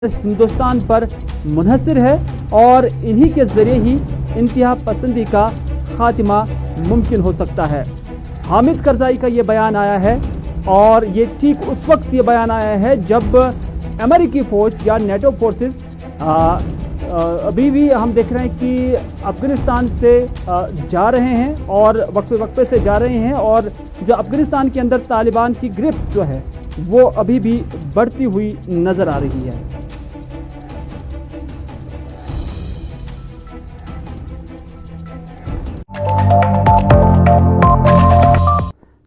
हिंदुस्तान पर मुनहसर है और इन्हीं के ज़रिए ही इंतहा पसंदी का खात्मा मुमकिन हो सकता है। हामिद करज़ाई का ये बयान आया है और ये ठीक उस वक्त ये बयान आया है जब अमेरिकी फ़ौज या नेटो फोर्सेस अभी भी हम देख रहे हैं कि अफ़गानिस्तान से जा रहे हैं और वक्फे से जा रहे हैं और जो अफ़गानिस्तान के अंदर तालिबान की गिरफ्त जो है वो अभी भी बढ़ती हुई नज़र आ रही है।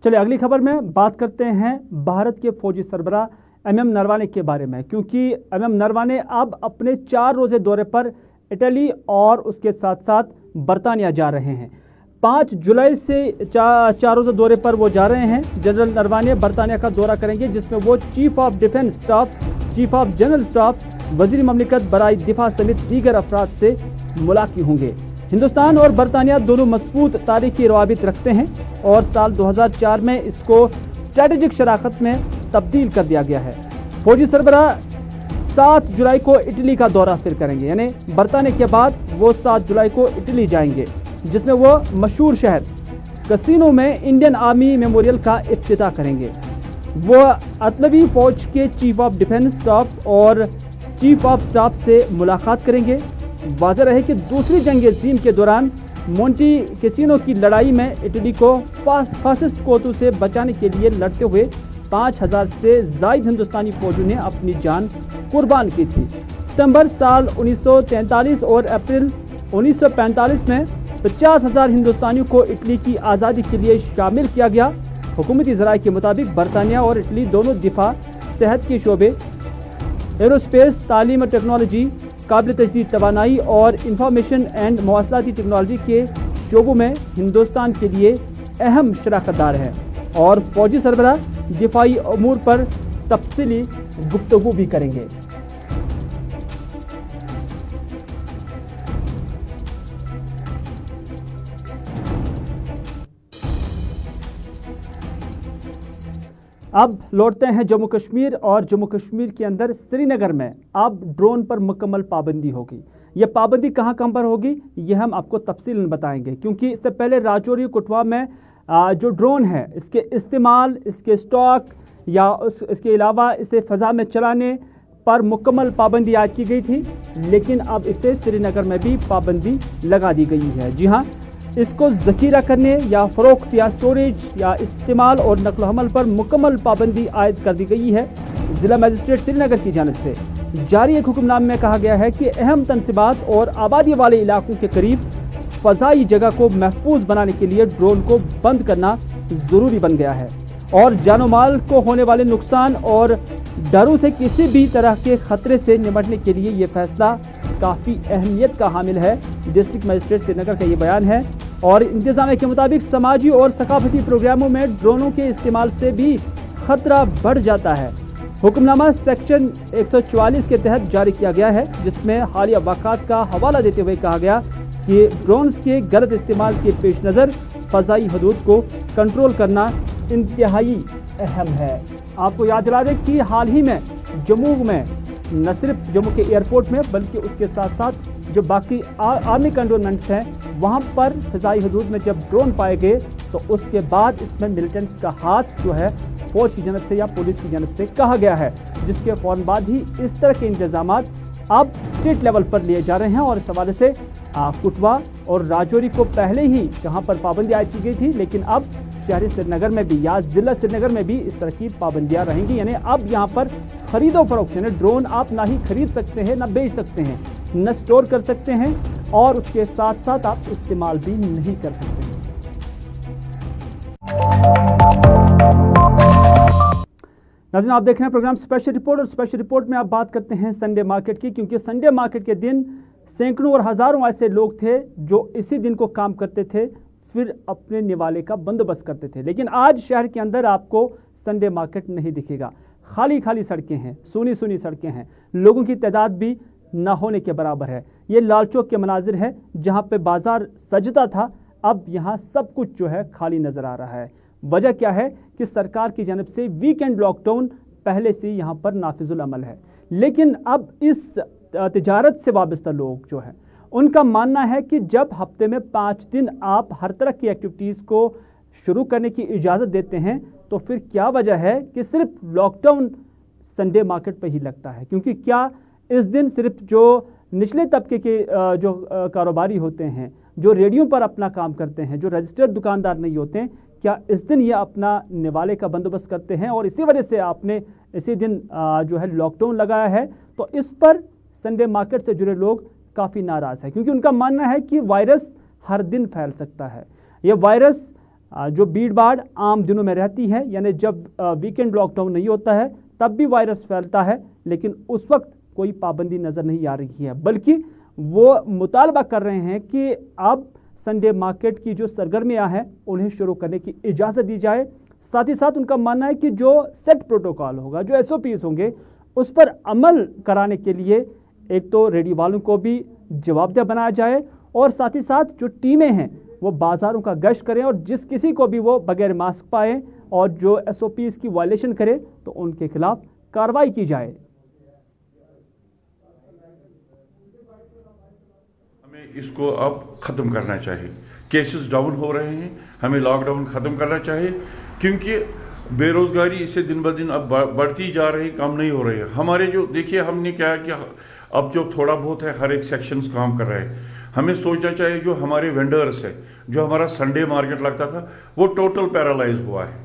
चलिए अगली खबर में बात करते हैं भारत के फौजी सरबराह एमएम नरवाने के बारे में, क्योंकि एमएम नरवाने अब अपने 4 रोज़े दौरे पर इटली और उसके साथ साथ बरतानिया जा रहे हैं। 5 जुलाई से 4 रोज़े दौरे पर वो जा रहे हैं। जनरल नरवाने बरतानिया का दौरा करेंगे, जिसमें वो chief of defence staff, chief of general staff, वज़ीर ममलिकत बराए दिफा समेत दीगर अफराद से मुलाकात होंगे। हिंदुस्तान और बरतानिया दोनों मजबूत तारीखी रवाबित रखते हैं और साल 2004 में इसको स्ट्रेटेजिक शराकत में तब्दील कर दिया गया है। फौजी सरबराह 7 जुलाई को इटली का दौरा फिर करेंगे, यानी बरतानिया के बाद वो 7 जुलाई को इटली जाएंगे, जिसमें वो मशहूर शहर कसिनो में इंडियन आर्मी मेमोरियल का इफ्तिताह करेंगे। वो अतलवी फ़ौज के चीफ ऑफ डिफेंस स्टाफ और चीफ ऑफ स्टाफ से मुलाकात करेंगे। वाज़ेह रहे कि दूसरी जंग अज़ीम के दौरान मोंटी कैसिनो की लड़ाई में इटली को फासिस्ट कोतू से बचाने के लिए लड़ते हुए 5000 से ज़ायद हिंदुस्तानी फौजियों ने अपनी जान कुर्बान की थी। सितंबर साल 1943 और अप्रैल 1945 में 50,000 हिंदुस्तानियों को इटली की आज़ादी के लिए शामिल किया गया। हुकूमती ज़राए के मुताबिक बरतानिया और इटली दोनों दिफा, सेहत के शोबे, एरोस्पेस, तालीम और टेक्नोलॉजी, काबिल तजदीद तवानाई और इंफॉर्मेशन एंड मवासलाती टेक्नोलॉजी के शोबों में हिंदुस्तान के लिए अहम शराकतदार है और फौजी सरबराह दिफाई अमूर पर तफसीली गुफ्तगू भी करेंगे। अब लौटते हैं जम्मू कश्मीर और जम्मू कश्मीर के अंदर श्रीनगर में अब ड्रोन पर मुकम्मल पाबंदी होगी। ये पाबंदी कहाँ पर होगी ये हम आपको तफसीलन बताएंगे, क्योंकि इससे पहले राजौरी कुटवा में जो ड्रोन है इसके इस्तेमाल, इसके स्टॉक या इसके अलावा इसे फ़ज़ा में चलाने पर मुकम्मल पाबंदी आयद की गई थी, लेकिन अब इसे श्रीनगर में भी पाबंदी लगा दी गई है। जी हाँ, इसको ज़ख़ीरा करने या फ़रोख्त या स्टोरेज या इस्तेमाल और नक़ल हमल पर मुकम्मल पाबंदी आयद कर दी गई है। ज़िला मजिस्ट्रेट श्रीनगर की जानिब से जारी एक हुक्मनामे में कहा गया है कि अहम तनसीबात और आबादी वाले इलाकों के करीब फ़ज़ाई जगह को महफूज बनाने के लिए ड्रोन को बंद करना ज़रूरी बन गया है और जानो माल को होने वाले नुकसान और डरों से किसी भी तरह के ख़तरे से निपटने के लिए ये फ़ैसला काफ़ी अहमियत का हामिल है। डिस्ट्रिक्ट मजिस्ट्रेट श्रीनगर का ये बयान है और इंतज़ामिया के मुताबिक समाजी और सकाफती प्रोग्रामों में ड्रोनों के इस्तेमाल से भी ख़तरा बढ़ जाता है। हुक्मनामा सेक्शन 144 के तहत जारी किया गया है, जिसमें हालिया वाक़ात का हवाला देते हुए कहा गया कि ड्रोन्स के गलत इस्तेमाल के पेश नज़र फ़ज़ाई हदूद को कंट्रोल करना इंतहाई अहम है। आपको याद दिला दें कि हाल ही में जम्मू में न सिर्फ जम्मू के एयरपोर्ट में बल्कि उसके साथ साथ जो बाकी आर्मी कंटोनमेंट्स हैं वहाँ पर फ़ज़ाई हदूद में जब ड्रोन पाए गए तो उसके बाद इसमें मिलिटेंट्स का हाथ जो है फ़ौज की जानब से या पुलिस की जानब से कहा गया है, जिसके फ़ौरन बाद ही इस तरह के इंतज़ामात अब स्टेट लेवल पर लिए जा रहे हैं। और इस हवाले से कुटवा और राजौरी को पहले ही जहाँ पर पाबंदी आयद की गई थी, लेकिन अब शहरी श्रीनगर में भी या ज़िला श्रीनगर में भी इस तरह की पाबंदियाँ रहेंगी। यानी अब यहाँ पर ख़रीदो फरोख्त, यानी ड्रोन आप ना ही खरीद सकते हैं, ना बेच सकते हैं, न स्टोर कर सकते हैं और उसके साथ साथ आप इस्तेमाल भी नहीं कर सकते। नाज़रीन, आप देख रहे हैं प्रोग्राम स्पेशल रिपोर्ट और स्पेशल रिपोर्ट में आप बात करते हैं संडे मार्केट की, क्योंकि संडे मार्केट के दिन सैकड़ों और हज़ारों ऐसे लोग थे जो इसी दिन को काम करते थे, फिर अपने निवाले का बंदोबस्त करते थे। लेकिन आज शहर के अंदर आपको संडे मार्केट नहीं दिखेगा। खाली खाली सड़कें हैं, सुनी सुनी सड़कें हैं, लोगों की तादाद भी ना होने के बराबर है। ये लाल चौक के मनाजिर है जहाँ पे बाजार सजता था, अब यहाँ सब कुछ जो है खाली नज़र आ रहा है। वजह क्या है कि सरकार की जानिब से वीकेंड लॉकडाउन पहले से यहाँ पर नाफिजुल अमल है, لیکن اب اس تجارت سے وابستہ لوگ جو ہیں ان کا ماننا ہے کہ جب ہفتے میں 5 دن آپ ہر طرح کی ایکٹیویٹیز کو شروع کرنے کی اجازت دیتے ہیں تو پھر کیا وجہ ہے کہ صرف لاک ڈاؤن سنڈے مارکیٹ پہ ہی لگتا ہے؟ کیونکہ کیا اس دن صرف جو نچلے طبقے کے جو کاروباری ہوتے ہیں، جو ریڈیو پر اپنا کام کرتے ہیں، جو رجسٹرڈ دکاندار نہیں ہوتے ہیں، کیا اس دن یہ اپنا نوالے کا بندوبست کرتے ہیں اور اسی وجہ سے آپ نے اسی دن جو ہے لاک ڈاؤن لگایا ہے؟ تو اس پر سنڈے مارکیٹ سے جڑے لوگ کافی ناراض ہیں، کیونکہ ان کا ماننا ہے کہ وائرس ہر دن پھیل سکتا ہے۔ یہ وائرس جو بھیڑ بھاڑ عام دنوں میں رہتی ہے، یعنی جب ویکینڈ لاک ڈاؤن نہیں ہوتا ہے تب بھی وائرس پھیلتا ہے، لیکن اس وقت کوئی پابندی نظر نہیں آ رہی ہے، بلکہ وہ مطالبہ کر رہے ہیں کہ اب سنڈے مارکیٹ کی جو سرگرمیاں ہیں انہیں شروع کرنے کی اجازت دی جائے۔ ساتھ ہی ساتھ ان کا ماننا ہے کہ جو سیٹ پروٹوکال ہوگا، جو SOPs ہوں گے، اس پر عمل کرانے کے لیے ایک تو ریڈی والوں کو بھی جواب دہ بنایا جائے اور ساتھ ہی ساتھ جو ٹیمیں ہیں وہ بازاروں کا گشت کریں اور جس کسی کو بھی وہ بغیر ماسک پائے اور جو SOPs کی وائلیشن کرے تو ان کے خلاف کارروائی کی جائے۔ ہمیں اس کو اب ختم کرنا چاہیے، کیسز ڈاؤن ہو رہے ہیں، ہمیں لاک ڈاؤن ختم کرنا چاہیے، کیونکہ بے روزگاری اس سے دن بدن اب بڑھتی جا رہی، کم نہیں ہو رہی ہے۔ ہمارے جو دیکھیے ہم نے کیا کہ اب جو تھوڑا بہت ہے ہر ایک سیکشنز کام کر رہے ہیں، ہمیں سوچنا چاہیے جو ہمارے وینڈرز ہے، جو ہمارا سنڈے مارکیٹ لگتا تھا وہ ٹوٹل پیرالائز ہوا ہے،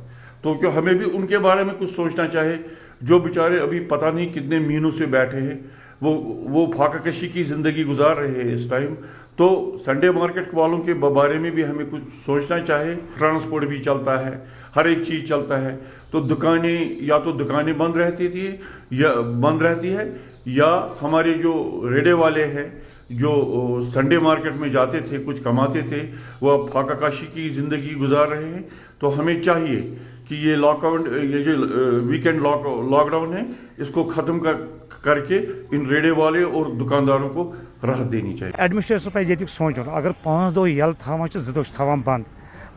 تو کہ ہمیں بھی ان کے بارے میں کچھ سوچنا چاہیے، جو بیچارے ابھی پتہ نہیں کتنے مہینوں سے بیٹھے ہیں، وہ پھاقہ کشی کی زندگی گزار رہے ہیں اس ٹائم، تو سنڈے مارکیٹ والوں کے بارے میں بھی ہمیں کچھ سوچنا چاہیے۔ ٹرانسپورٹ بھی چلتا ہے، ہر ایک چیز چلتا ہے، تو دکانیں بند رہتی ہے یا ہمارے جو ریڑے والے ہیں جو سنڈے مارکیٹ میں جاتے تھے کچھ کماتے تھے وہ اب پھاقہ کشی کی زندگی گزار رہے ہیں۔ تو ہمیں چاہیے کہ یہ جو ویکینڈ لاک ڈاؤن ہے اس کو ختم کر کے ان ریڑے والے اور دکانداروں کو راحت دینی چاہیے۔ ایڈمنسٹریشن پہ یہ سوچن اگر 5 دۄہ یل تھاوان 2 دۄہ تھاوان بند،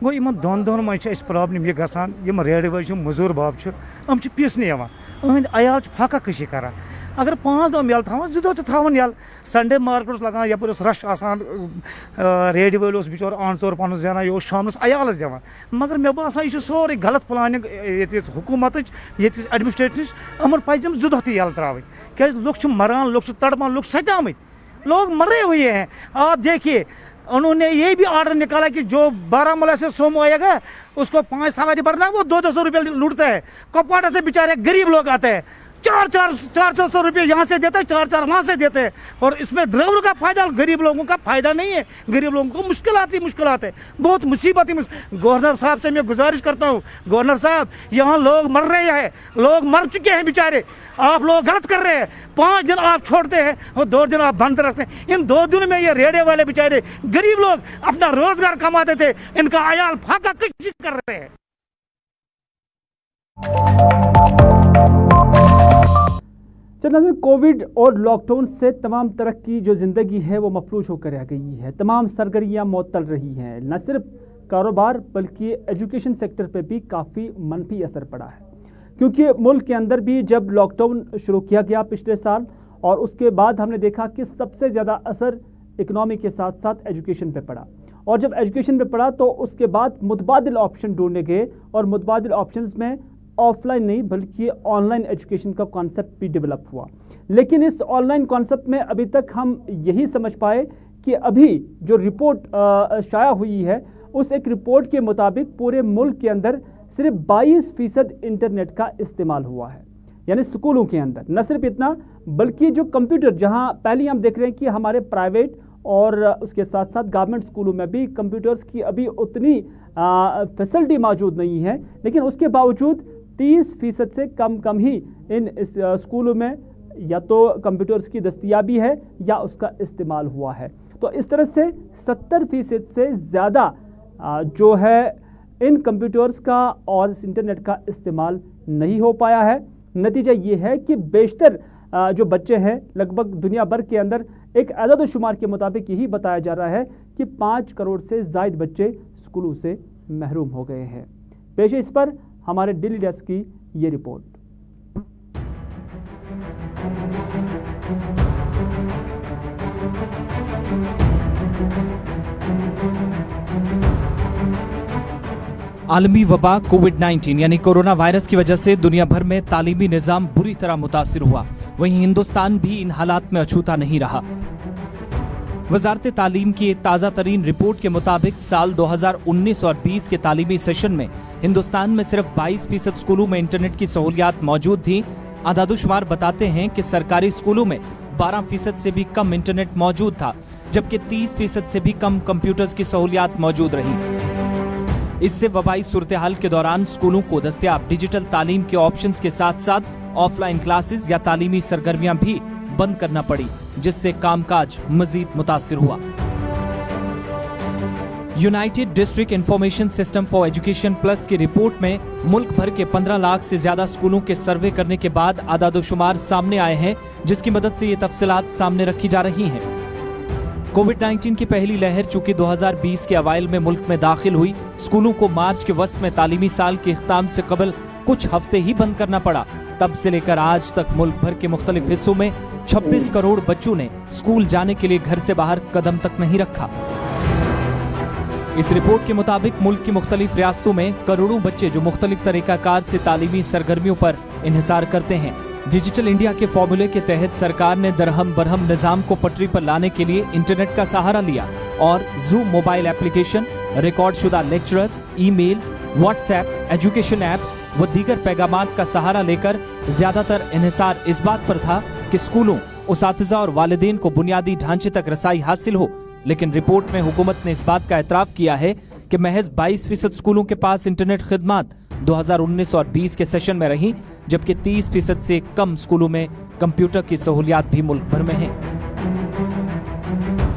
گو ان 2 دۄہن منٛز چھِ اَسہِ پرابلم یہ گژھان، یم ریڑٕ وٲلۍ چھِ موٚزوٗر بب چھِ یِم چھِ پیسنہِ یِوان، أہٕنٛدۍ عیال چھِ پھاقہ کشی کران۔ اگر 5 دۄہ یل تھاوان 2 دۄہ تہِ تھاوان یل، سنڈے مارکیٹ لگان یپٲرۍ اوس رش آسان، ریڑِ وٲلۍ اوس بِچور آن ژور پانس زینان، یہِ اوس شامنس عیالس دِوان، مگر مےٚ باسان یہِ چھُ سورُے غلط پلاننگ ییٚتہِ حکوٗمتٕچ، ییٚتہِ ایڈمنسٹریشنٕچ، یِمن پزِ 2 دۄہ تہِ یل تراوٕنۍ، کیازِ لُکھ چھِ مران، لُکھ چھِ تڑپان، لُکھ ستیامٕتۍ، لوگ مرے ہوئے ہیں۔ آپ دیکھیے انہوں نے یہ بھی آرڈر نکالا کہ جو بارامولہ سے سومو آئے گا اس کو 5 سواری بھرنا ہے، وہ 200 روپے لوٹتا ہے۔ کپواڑہ سے بیچارے غریب لوگ آتے ہیں، 400 روپے یہاں سے دیتے ہیں، 4 وہاں سے دیتے ہیں، اور اس میں ڈرائیور کا فائدہ، غریب لوگوں کا فائدہ نہیں ہے، غریب لوگوں کو مشکلات ہے، بہت مصیبت ہی۔ گورنر صاحب سے میں گزارش کرتا ہوں، گورنر صاحب یہاں لوگ مر رہے ہیں، لوگ مر چکے ہیں بیچارے، آپ لوگ غلط کر رہے ہیں۔ 5 دن آپ چھوڑتے ہیں اور 2 دن آپ بند رکھتے ہیں، ان 2 دنوں میں یہ ریڑے والے بیچارے غریب لوگ اپنا روزگار کماتے تھے، ان کا عیال پھاقہ کشی کر رہے ہیں۔ ناظرین، کووڈ اور لاک ڈاؤن سے تمام طرح کی جو زندگی ہے وہ مفلوج ہو کر رہ گئی ہے، تمام سرگرمیاں معطل رہی ہیں، نہ صرف کاروبار بلکہ ایجوکیشن سیکٹر پہ بھی کافی منفی اثر پڑا ہے، کیونکہ ملک کے اندر بھی جب لاک ڈاؤن شروع کیا گیا پچھلے سال اور اس کے بعد ہم نے دیکھا کہ سب سے زیادہ اثر اکنامی کے ساتھ ساتھ ایجوکیشن پہ پڑا، اور جب ایجوکیشن پہ پڑا تو اس کے بعد متبادل آپشن ڈھونڈنے گئے، اور متبادل آپشنز میں آف لائن نہیں بلکہ آن لائن ایجوکیشن کا کانسیپٹ بھی ڈیولپ ہوا۔ لیکن اس آن لائن کانسیپٹ میں ابھی تک ہم یہی سمجھ پائے کہ ابھی جو رپورٹ شائع ہوئی ہے اس ایک رپورٹ کے مطابق پورے ملک کے اندر صرف 22% انٹرنیٹ کا استعمال ہوا ہے، یعنی اسکولوں کے اندر۔ نہ صرف اتنا بلکہ جو کمپیوٹر، جہاں پہلے ہم دیکھ رہے ہیں کہ ہمارے پرائیویٹ اور اس کے ساتھ ساتھ گورنمنٹ اسکولوں میں بھی کمپیوٹرز کی ابھی اتنی فیسلٹی موجود نہیں ہے، لیکن اس کے باوجود 30% سے کم ہی ان اسکولوں میں یا تو کمپیوٹرز کی دستیابی ہے یا اس کا استعمال ہوا ہے۔ تو اس طرح سے 70% سے زیادہ جو ہے ان کمپیوٹرز کا اور اس انٹرنیٹ کا استعمال نہیں ہو پایا ہے۔ نتیجہ یہ ہے کہ بیشتر جو بچے ہیں لگ بھگ دنیا بھر کے اندر ایک اعداد و شمار کے مطابق یہی بتایا جا رہا ہے کہ 5 کروڑ سے زائد بچے اسکولوں سے محروم ہو گئے ہیں۔ پیش ہے اس پر ہمارے ڈیلی ڈیسک کی یہ رپورٹ۔ आलमी वबा कोविड-19 यानी कोरोना वायरस की वजह से दुनिया भर में तालीमी निजाम बुरी तरह मुतासिर हुआ। वहीं हिंदुस्तान भी इन हालात में अछूता नहीं रहा। वजारत तालीम की एक ताज़ा तरीन रिपोर्ट के मुताबिक साल 2019 और 20 के तालीमी सेशन में हिंदुस्तान में सिर्फ 22% स्कूलों में इंटरनेट की सहूलियात मौजूद थी। आदादुशुमार बताते हैं कि सरकारी स्कूलों में 12% से भी कम इंटरनेट मौजूद था, जबकि 30% से भी कम कंप्यूटर्स की सहूलियात मौजूद रही। इससे वबाई सूरत हाल के दौरान स्कूलों को दस्तयाब डिजिटल तालीम के ऑप्शंस के साथ साथ ऑफलाइन क्लासेस या तालीमी सरगर्मियां भी बंद करना पड़ी, जिससे कामकाज मजीद मुतासिर हुआ। United district information system for education plus की रिपोर्ट में मुल्क भर के 15 लाख से ज्यादा स्कूलों के सर्वे करने के बाद आदादोशुमार सामने आए हैं, जिसकी मदद से ये तफसीलात सामने रखी जा रही हैं। कोविड-19 की पहली लहर चूंकि 2020 के अवाइल में मुल्क में दाखिल हुई, स्कूलों को मार्च के वस्त में तालीमी साल के इख्ताम से कबल कुछ हफ्ते ही बंद करना पड़ा। तब से लेकर आज तक मुल्क भर के मुख्तलिफ हिस्सों में 26 करोड़ बच्चों ने स्कूल जाने के लिए घर से बाहर कदम तक नहीं रखा। इस रिपोर्ट के मुताबिक मुल्क की मुख्तलिफ रियासतों में करोड़ों बच्चे जो मुख्तलिफ तरीकाकार से तालीमी सरगर्मियों पर इन्हिसार करते हैं। डिजिटल इंडिया के फॉर्मूले के तहत सरकार ने दरहम बरहम निजाम को पटरी पर लाने के लिए इंटरनेट का सहारा लिया और जूम मोबाइल एप्लीकेशन, रिकॉर्ड शुदा lecturers, emails, WhatsApp, education apps व दीगर पैगामात का सहारा लेकर ज्यादातर इन्हिसार इस बात पर था कि स्कूलों, उसातिज़ा और वालिदैन को बुनियादी ढांचे तक रसाई हासिल हो। लेकिन रिपोर्ट में हुकूमत ने इस बात का एतराफ किया है कि महज 22% स्कूलों के पास इंटरनेट खिदमात 2019 और 20 के सेशन में रही, जबकि 30% से कम स्कूलों में कंप्यूटर की सहूलियात भी मुल्क भर में हैं।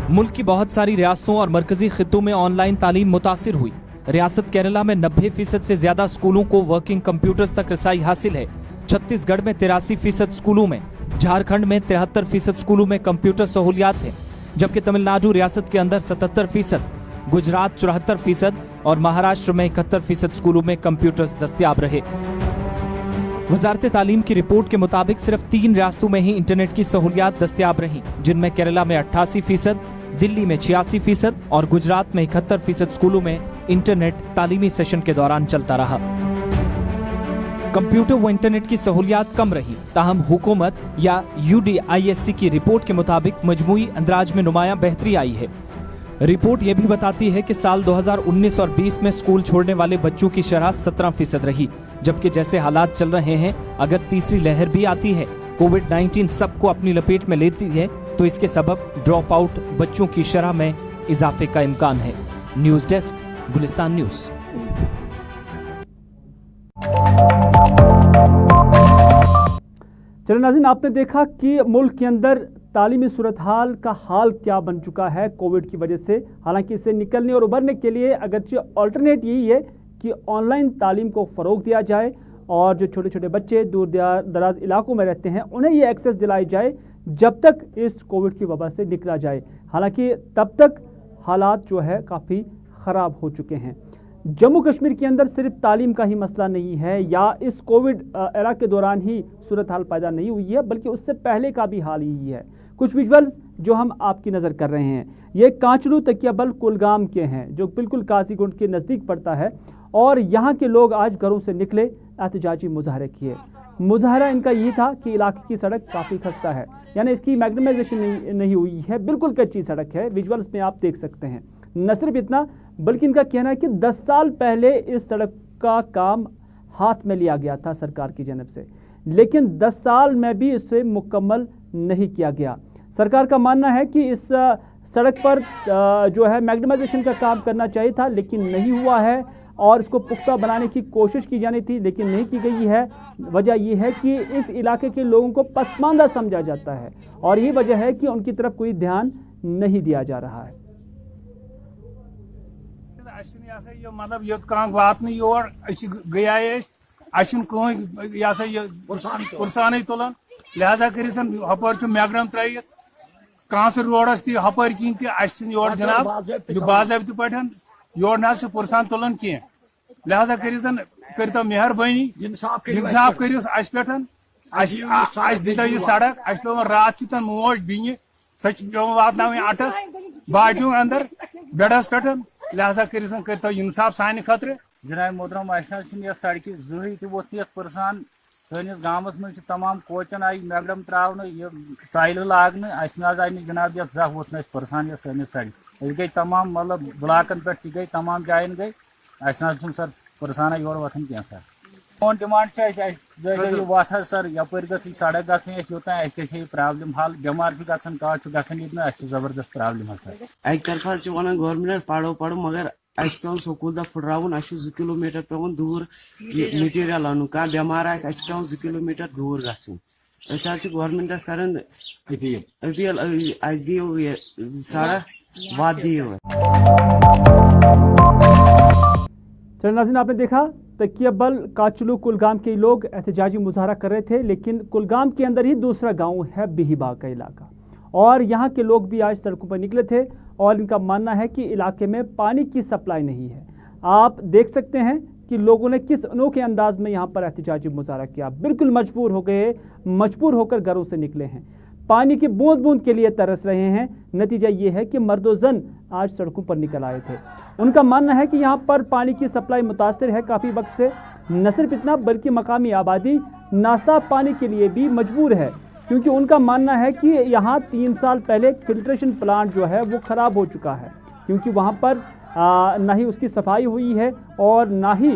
मुल्क की बहुत सारी रियासतों और मरकजी खित्तों में ऑनलाइन तालीम मुतासिर हुई। रियासत केरला में 90% से ज्यादा स्कूलों को वर्किंग कंप्यूटर्स तक रसाई हासिल है। छत्तीसगढ़ में 83% स्कूलों में, झारखंड में 73% स्कूलों में कंप्यूटर सहूलियात है, जबकि तमिलनाडु रियासत के अंदर 77%, गुजरात 74% और महाराष्ट्र में 71% स्कूलों में कंप्यूटर्स दस्तयाब रहे। वजारत तालीम की रिपोर्ट के मुताबिक सिर्फ 3 रियासतों में ही इंटरनेट की सहूलियात दस्तयाब रही, जिनमें केरला में 88%, दिल्ली में 86% और गुजरात में 71% स्कूलों में इंटरनेट तालीमी सेशन के दौरान चलता रहा। कंप्यूटर व इंटरनेट की सहूलियात कम रही, ताहम हुकूमत या UDISC की रिपोर्ट के मुताबिक मजमूई अंदाज में नुमाया बेहतरी आई है। रिपोर्ट यह भी बताती है कि साल 2019 और 20 में स्कूल छोड़ने वाले बच्चों की शरह 17% रही, जबकि जैसे हालात चल रहे हैं, अगर तीसरी लहर भी आती है, कोविड-19 सबको अपनी लपेट में लेती है, तो इसके सबब ड्रॉप आउट बच्चों की शरह में इजाफे का इम्कान है। News desk, Gulistan news. चलो नाज़रीन, आपने देखा कि मुल्क के अंदर तालीमी सूरत हाल का हाल क्या बन चुका है कोविड की वजह से। हालांकि इससे निकलने और उबरने के लिए अगरचे अल्टरनेट यही है कि ऑनलाइन तालीम को फ़रोग दिया जाए और जो छोटे छोटे बच्चे दूर दराज इलाकों में रहते हैं उन्हें ये एक्सेस दिलाई जाए जब तक इस कोविड की वबा से निकला जाए। हालांकि तब तक हालात जो है काफ़ी ख़राब हो चुके हैं। जम्मू कश्मीर के अंदर सिर्फ तालीम का ही मसला नहीं है या इस कोविड एरा के दौरान ही सूरत हाल पैदा नहीं हुई है, बल्कि उससे पहले का भी हाल यही है। कुछ विजुअल्स जो हम आपकी नज़र कर रहे हैं, ये कांचलू तकियाबल कुलगाम के हैं, जो बिल्कुल काजीगुंड के नज़दीक पड़ता है। और यहाँ के लोग आज घरों से निकले, एहतजाजी मुजाहरे किए। मुजाहरा इनका ये था कि इलाके की सड़क काफ़ी खस्ता है, यानी इसकी मैग्नेमाइजेशन नहीं हुई है, बिल्कुल कच्ची सड़क है। विजुअल्स में आप देख सकते हैं। न सिर्फ इतना, बल्कि इनका कहना है कि 10 साल पहले इस सड़क का काम हाथ में लिया गया था सरकार की जानब से, लेकिन 10 साल में भी इसे मुकम्मल नहीं किया गया। सरकार का मानना है कि इस सड़क पर जो है मैग्नेमाइजेशन का काम करना चाहिए था, लेकिन नहीं हुआ है और इसको पुख्ता बनाने की कोशिश की जानी थी, लेकिन नहीं की गई है। वजह यह है कि इस इलाके के लोगों को पसमानदा समझा जाता है और यही वजह है कि उनकी तरफ कोई ध्यान नहीं दिया जा रहा है। मतलब ये वात योर गए पुरसान तुलान लिहाजा कर मैगडम त्रित कांस रोडस तपर कहीं तोर जनाब बाबत पे योर ना पुरसान तुलान की लिहाजा कर मेहरबानी इंसाफ करो पे दीता यह सड़क पे रात की मोज बीन सो वात अटस बाटियों अंदर बेडस पे लिहाजा कर इंसाफ सान खतर जनाब मोहतरम अस सड़क जही वोत परसान सैनिस गामस मज तमाम कोचन आई मैगडम त्रावन टाइल लागन आई जनाब यह जह वोत परसान यह सैनिस सड़क गई तमाम मतलब ब्लाकन पे गई तमाम जायन गई सर परसान योर वथन क्या सर फोन डिमांड वत सर यपर गई सड़क गई योतान प्रॉब्लम हल बेमार गन जबरदस्त प्रॉब्लम सर अक तरफ वन गवर्नमेंट पढ़ो पढ़ो मगर पे स्कूल तक फुटरावन 2 किलोमीटर पे दूर मटीरियल अन कह बेमार पे 2 किलोमीटर दूर गन गवर्नमेंटस कर अपील दियो सड़क वत दियो। चलिए नाज़रीन, आपने देखा तकियाबल काचलू कुलगाम के लोग एहतजाजी मुजाहरा कर रहे थे, लेकिन कुलगाम के अंदर ही दूसरा गांव है बिहीबाग का इलाका, और यहाँ के लोग भी आज सड़कों पर निकले थे और इनका मानना है कि इलाके में पानी की सप्लाई नहीं है। आप देख सकते हैं कि लोगों ने किस अनोखे अंदाज में यहाँ पर एहतजाजी मुजाहरा किया, बिल्कुल मजबूर हो गए, मजबूर होकर घरों से निकले हैं, पानी की बूंद बूंद के लिए तरस रहे हैं। नतीजा ये है कि मर्दोजन आज सड़कों पर निकल आए थे। उनका मानना है कि यहाँ पर पानी की सप्लाई मुतासर है काफ़ी वक्त से। न सिर्फ इतना बल्कि मकामी आबादी नासाब पानी के लिए भी मजबूर है, क्योंकि उनका मानना है कि यहाँ 3 साल पहले फिल्ट्रेशन प्लांट जो है वो ख़राब हो चुका है, क्योंकि वहाँ पर ना ही उसकी सफाई हुई है और ना ही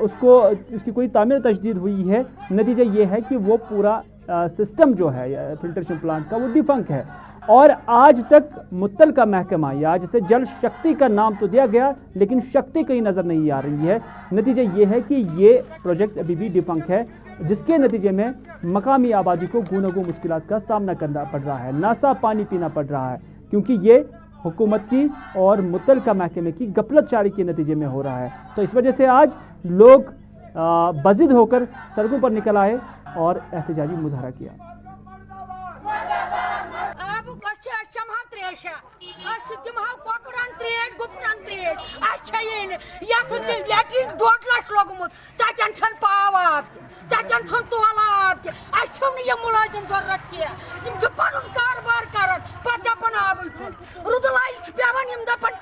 उसकी कोई तामीर तजदीद हुई है। नतीजा ये है कि वो पूरा सिस्टम जो है फिल्ट्रेशन प्लांट का वो डिफंक है, और आज तक मुत्तलका महकमा या जिसे जल शक्ति का नाम तो दिया गया, लेकिन शक्ति कहीं नज़र नहीं आ रही है। नतीजा ये है कि ये प्रोजेक्ट अभी भी डिफंक है, जिसके नतीजे में मकामी आबादी को गूनो-गू मुश्किलात का सामना करना पड़ रहा है, नासा पानी पीना पड़ रहा है, क्योंकि ये हुकूमत की और मुत्तलका महकमे की गफलत जारी के नतीजे में हो रहा है। तो इस वजह से आज लोग बजिद होकर सड़कों पर निकल आए और एहतजाजी मुजाहरा किया। मुलाजिम जरूरत कारोबार कर रुदलाई पेवान दपान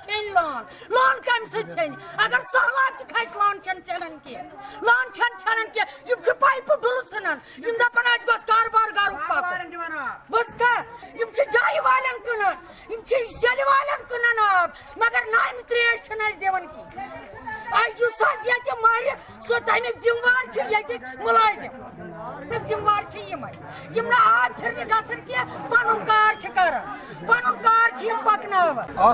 लोन कम सन अगर सहलाब खस लोन चलन कह पाइप डुल सन दपान कारोबार गर बस जाय वाले कन सेल वाले कन आब मगर नान त्रेश दिवान कह मारे सो तमिक जिम्मेवार मुलाजिम जिम्मेवार यम आब फिर गसन कह पन कार पकन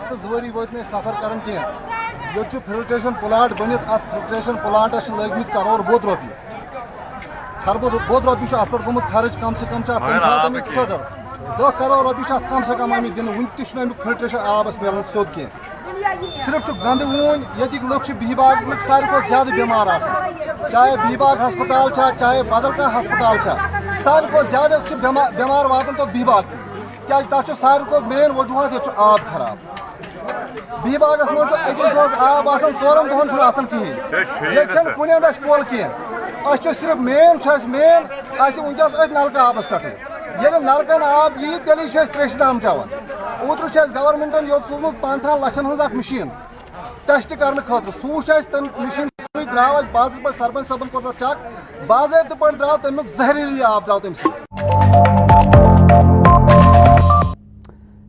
तो वरी वो सफर कर ये फिल्ट्रेशन प्लांट बनित अत फिल्ट्रेशन प्लांटस लगित करोड़ बोध रोपये बोध रोपये अत पे गोमुत खर्च कम से कम 10 करोड़ रोपये कम से कम आम दिन वन तमिक फिल्ट्रेशन आबस मिलान सोद कह सिर्फ गंद वून ये लुक बिहीबाग लुक सारे ज्यादा बीमार चाहे बिहीबाग हस्पताल चाहे बदल कह हस्पताल सारे ज्यादा बीमार वातान तो बिहीबाग क्या तक सारे मेन वजूहत ये आब खराब बिहीबागस मज अकिस दोस आब आसान 4 दोहन आसान कहें ये कुन कल कह सिर्फ मेन वनकस अथ नलका आबस पे ये नलकन आब यी तेल त्रेश दाम चवान ओतर गवर्नमेंटन यो सूझ 5 लक्षन हज मशीन टेस्ट करने खतर सूच तम मशीन द्राव बाज़ सरपंच सबन कोर चक बाज़ाब्त पे द्राव तमिक जहरीली आब द्राव तम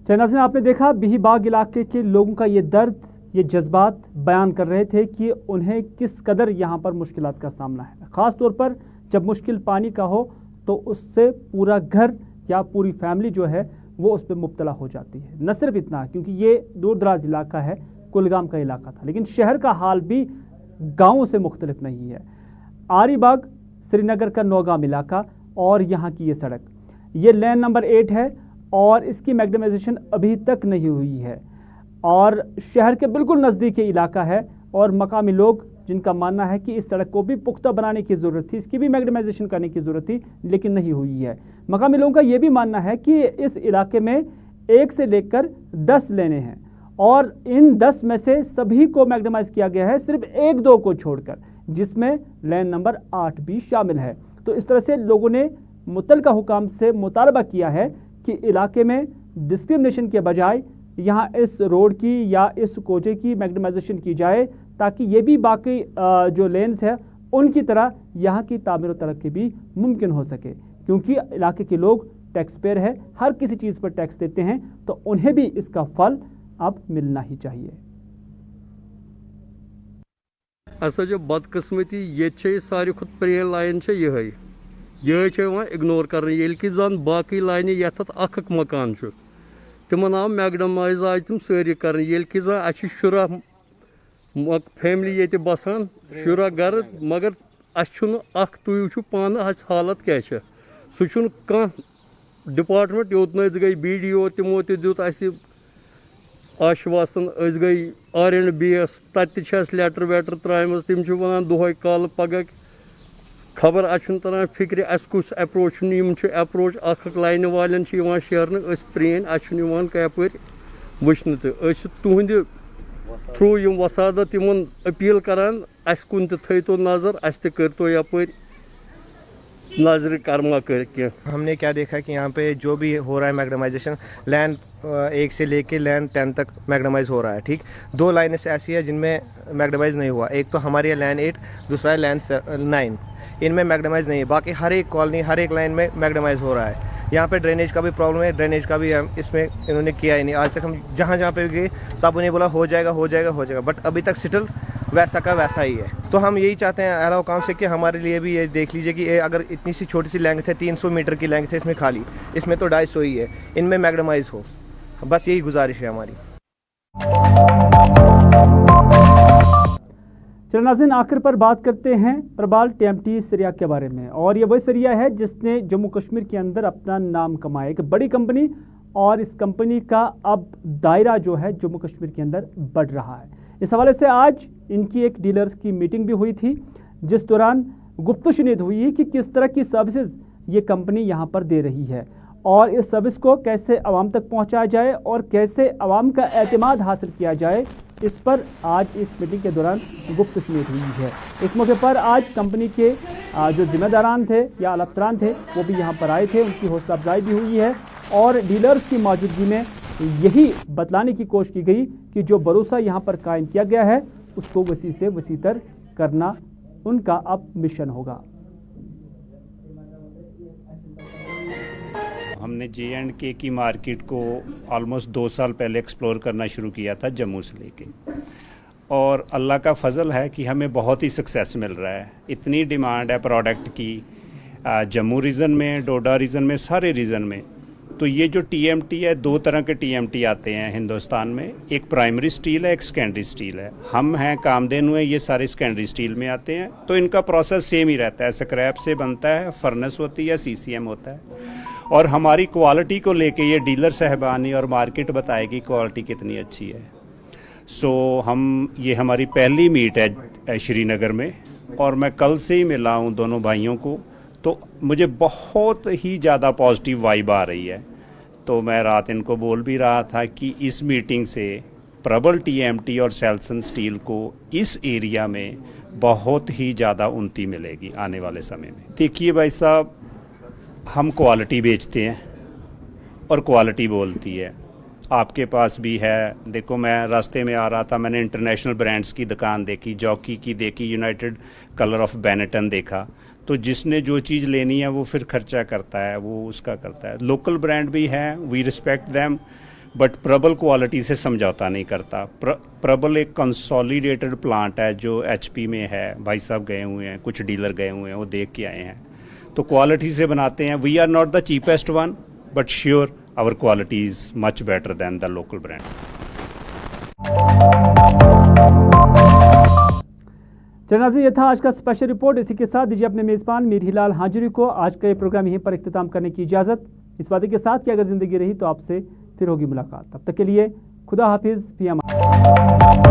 नाज़रीन, आपने देखा बिहीबाग इलाके के लोगों का ये दर्द, ये जज्बात बयान कर रहे थे कि उन्हें किस कदर यहाँ पर मुश्किलात का सामना है। ख़ास तौर पर जब मुश्किल पानी का हो तो उससे पूरा घर या पूरी फैमिली जो है वो उस पर मुब्तला हो जाती है। न सिर्फ इतना, क्योंकि ये दूर दराज इलाका है, कुलगाम का इलाका था, लेकिन शहर का हाल भी गाँवों से मुख्तलिफ नहीं है। आरीबाग श्रीनगर का नौगाम इलाका और यहाँ की ये सड़क, ये लेन नंबर 8 है और इसकी मैग्नेमाइजेशन अभी तक नहीं हुई है, और शहर के बिल्कुल नज़दीक इलाका है, और मकामी लोग जिनका मानना है कि इस सड़क को भी पुख्ता बनाने की ज़रूरत थी, इसकी भी मैग्नेमाइजेशन करने की ज़रूरत थी, लेकिन नहीं हुई है। मकामी लोगों का ये भी मानना है कि इस इलाके में 1 से लेकर 10 लेने हैं, और इन 10 में से सभी को मैग्नेमाइज किया गया है, सिर्फ 1-2 को छोड़कर, जिसमें लेन नंबर 8 भी शामिल है। तो इस तरह से लोगों ने मुतलका हुकाम से मुतालबा किया है कि इलाके में डिस्क्रिमिनेशन के बजाय यहाँ इस रोड की या इस कोचे की मैग्नेमाइजेशन की जाए, ताकि ये भी बाकी जो लेन्स है उनकी तरह यहाँ की तामीर और तरक्की भी मुमकिन हो सके, क्योंकि इलाके के लोग टैक्स पेयर है, हर किसी चीज़ पर टैक्स देते हैं, तो उन्हें भी इसका फल अब मिलना ही चाहिए। असा जो बदकिस्मती ये सारी खुद प्रेन लाइन ये इग्नोर कर कि जन बाकी लाइन यथ अख मकान तिमन आव मैगडमाइज आज तुम सारी कर कि जन अ शुरा फैमिली ये बसान शुरा घर, मगर अख तुम वो पान हालत क्या सह कह डिपार्टमेंट योत गई BDO तमो दुत आश्वासन गई R&Bs तत लेटर वेटर त्राम तम वन दोहे कल पगह खबर अच्छन तरह फिक्र अस कुछ अप्रोच अप्रोच अख लाइन वाले शेरन प्रेन अन कपर वचन तो तुंद थ्रू वसादत तिमन अपील करान अस कुन थो नजर अस तो यपर नजर कर्मा कर के। हमने क्या देखा कि यहाँ पे जो भी हो रहा है मैग्डमाइजेशन, लैंड 1 से लेके लैंड 10 तक मैग्डमाइज हो रहा है, ठीक। 2 लाइनें ऐसी है जिनमें मैग्डमाइज नहीं हुआ, एक तो हमारी है लैंड 8, दूसरा है लैंड 9, इनमें मैग्डमाइज नहीं है। बाकी हर एक कॉलोनी हर एक लाइन में मैग्डमाइज हो रहा है। यहाँ पे ड्रेनेज का भी प्रॉब्लम है, ड्रेनेज का भी इसमें इन्होंने किया ही नहीं। आज तक हम जहाँ जहाँ पे गए सब उन्हें बोला हो जाएगा हो जाएगा हो जाएगा, बट अभी तक स्टिल वैसा का वैसा ही है। तो हम यही चाहते हैं आला हुकाम से कि हमारे लिए भी ये देख लीजिए कि अगर इतनी सी छोटी सी लेंथ है, 300 मीटर की लेंथ है इसमें खाली, इसमें तो 250 ही है, इनमें मैग्डमाइज हो, बस यही गुजारिश है हमारी। चलो नाज़रीन, आखिर पर बात करते हैं प्रबाल TMT सरिया के बारे में। और ये वही सरिया है जिसने जम्मू कश्मीर के अंदर अपना नाम कमाया, एक बड़ी कंपनी, और इस कंपनी का अब दायरा जो है जम्मू कश्मीर के अंदर बढ़ रहा है। इस हवाले से आज इनकी एक डीलर्स की मीटिंग भी हुई थी, जिस दौरान गुफ्तगू हुई कि किस तरह की सर्विसेज ये कंपनी यहाँ पर दे रही है और इस सर्विस को कैसे आवाम तक पहुँचाया जाए और कैसे आवाम का एतमाद हासिल किया जाए, इस पर आज इस मीटिंग के दौरान गुफ्तगू हुई है। इस मौके पर आज कंपनी के जो जिम्मेदारान थे या अफसरान थे वो भी यहाँ पर आए थे, उनकी हौसला अफजाई भी हुई है और डीलर्स की मौजूदगी में यही बतलाने की कोशिश की गई कि जो भरोसा यहाँ पर कायम किया गया है उसको वसी से वसीतर करना उनका अब मिशन होगा। हमने J&K की मार्केट को ऑलमोस्ट 2 साल पहले एक्सप्लोर करना शुरू किया था जम्मू से लेके, और अल्लाह का फजल है कि हमें बहुत ही सक्सेस मिल रहा है। इतनी डिमांड है प्रोडक्ट की जम्मू रीजन में, डोडा रीजन में, सारे रीजन में। तो ये जो TMT है, 2 तरह के TMT आते हैं हिंदुस्तान में, एक प्राइमरी स्टील है, एक सेकेंडरी स्टील है। हम हैं कामधेनु है, ये सारे सेकेंडरी स्टील में आते हैं। तो इनका प्रोसेस सेम ही रहता है, स्क्रैप से बनता है, फर्नेस होती है, CCM होता है, और हमारी क्वालिटी को लेके ये डीलर साहबानी और मार्केट बताएगी क्वालिटी कितनी अच्छी है। ये हमारी पहली मीट है श्रीनगर में, और मैं कल से ही मिला हूँ दोनों भाइयों को, तो मुझे बहुत ही ज़्यादा पॉजिटिव वाइब आ रही है। तो मैं रात इनको बोल भी रहा था कि इस मीटिंग से प्रबल TMT और सेल्सन स्टील को इस एरिया में बहुत ही ज़्यादा उन्नति मिलेगी आने वाले समय में। देखिए भाई साहब, हम क्वालिटी बेचते हैं और क्वालिटी बोलती है। आपके पास भी है, देखो मैं रास्ते में आ रहा था, मैंने इंटरनेशनल ब्रांड्स की दुकान देखी, जॉकी की देखी, यूनाइटेड कलर ऑफ बेनेटन देखा। तो जिसने जो चीज़ लेनी है वो फिर खर्चा करता है, वो उसका करता है। लोकल ब्रांड भी हैं, वी रिस्पेक्ट देम, बट प्रबल क्वालिटी से समझौता नहीं करता। प्रबल एक कंसोलिडेटेड प्लांट है जो HP में है। भाई साहब गए हुए हैं, कुछ डीलर गए हुए हैं, वो देख के आए हैं। तो क्वालिटी से बनाते हैं। We are not the cheapest one, but sure our quality is much better than the local brand. चनाज़ी, ये था आज का स्पेशल रिपोर्ट। इसी के साथ दीजिए अपने मेज़बान मीर हिलाल हाजिरी को आज का ये प्रोग्राम यहीं पर इख्तिताम करने की इजाज़त, इस वादे के साथ कि अगर ज़िंदगी रही तो आपसे फिर होगी मुलाकात। तब तक के लिए खुदा हाफिज़, फ़ी अमान।